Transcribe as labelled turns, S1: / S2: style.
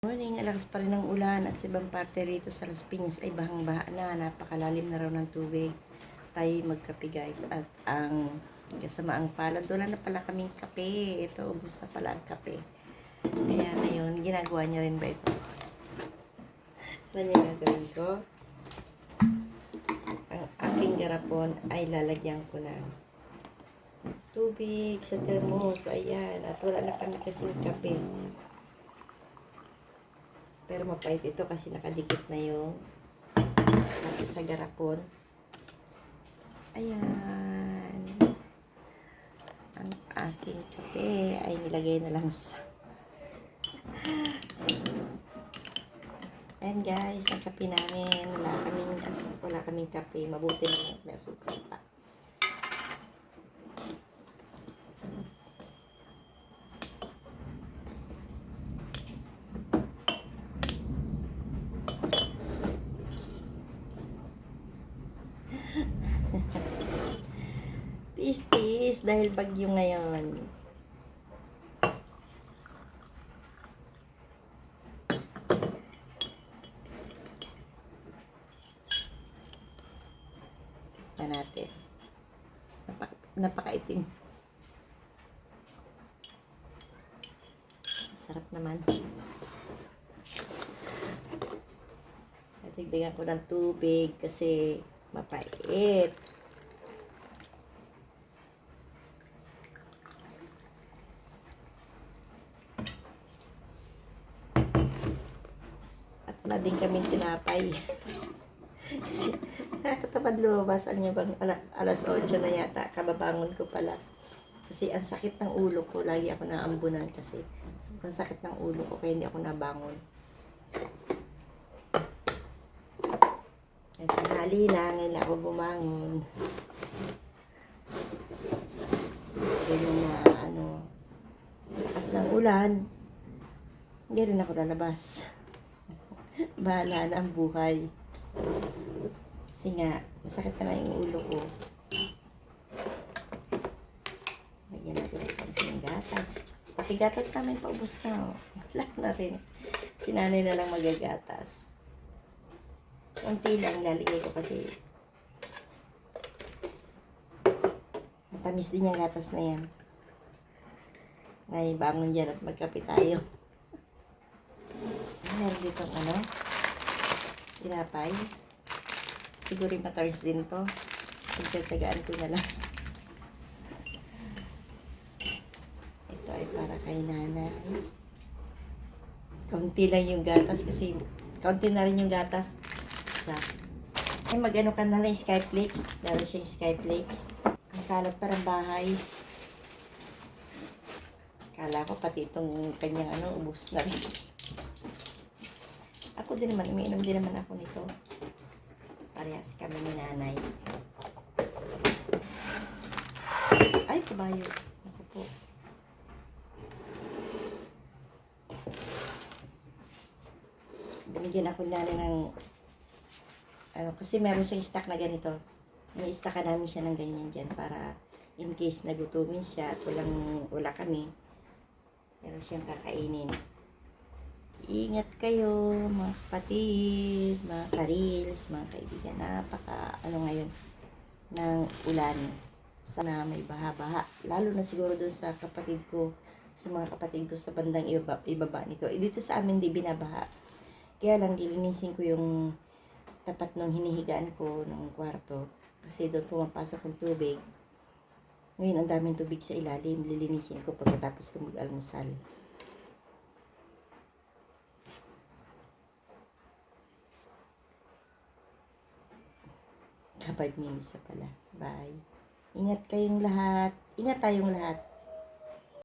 S1: Morning, alakas pa rin ng ulan at sa ibang parte rito sa Las Piñas ay bahang-baha na, napakalalim na raw ng tubig. Tayo magkape guys at ang kasamaang palad, wala na pala kaming kape. Ito, ubus na pala ang kape. Kaya ngayon, ginagawa niyo rin ba ito? Ano yung gagawin ko? Ang aking garapon ay lalagyan ko ng tubig sa termos, ayan, at wala na kami kasing kape. Pero mapait ito kasi nakadikit na yung kape sa garapon. Ayan. Ang aking kape ay nilagay na lang sa... Ayan guys, ang kape namin. Wala kaming kape. Mabuti na may asukal pa. Tiis-tiis dahil bagyo ngayon. Tignan natin. Napakaitim. Sarap naman. Natigdagan ko ng tubig kasi mapait. At wala din kaming tinapay. Kasi nakakatamad lumabas. Alam niyo bang alas 8 na yata, kababangon ko pala. Kasi ang sakit ng ulo ko, lagi ako naambunan kasi sobrang sakit ng ulo ko kaya hindi ako nabangon. At tanghali na, ngayon ako bumangon. Ganyan na lakas ng ulan. Hindi rin ako lalabas. Bahala na ang buhay. Kasi nga, masakit na yung ulo ko. Lagyan natin ang konting gatas. Pati gatas namin paubos na. Wala na rin. Sinanay na lang magagatas. Konti lang lalagay ko kasi matamis din yung gatas na yan. Ngay, bangon dyan at magkape tayo. Meron dito tinapay. Siguro matamis din to. Pagtatagaan ko na lang. Ito ay para kay nanay. Kaunti lang yung gatas kasi kaunti na rin yung gatas. Ay magano ka na lang yung Skyflakes. Meron siyang Skyflakes. Ang kalat parang bahay. Kala ko pati itong kanyang ubos na rin. Ako din naman, umiinom din naman ako nito. Parehas kami ni nanay. Ay, kabayo. Ako po. Binigyan ako nanay ng kasi meron siyang stock na ganito. May stock namin siya ng ganyan dyan para in case nagutumin siya at wala kami. Meron siyang kakainin. Ingat kayo, mga kapatid, mga karils, mga kaibigan. Napaka, ngayon, ng ulan. Sana may baha-baha. Lalo na siguro doon sa kapatid ko, sa mga kapatid ko sa bandang ibaba nito. Dito sa amin, di binabaha. Kaya lang, lilinisin ko yung tapat ng hinihigaan ko ng kwarto. Kasi doon pumapasok ng tubig. Ngayon, ang daming tubig sa ilalim. Lilinisin ko pagkatapos ko mag-almusal. Kapag minsan pala. Bye. Ingat kayong lahat. Ingat tayong lahat.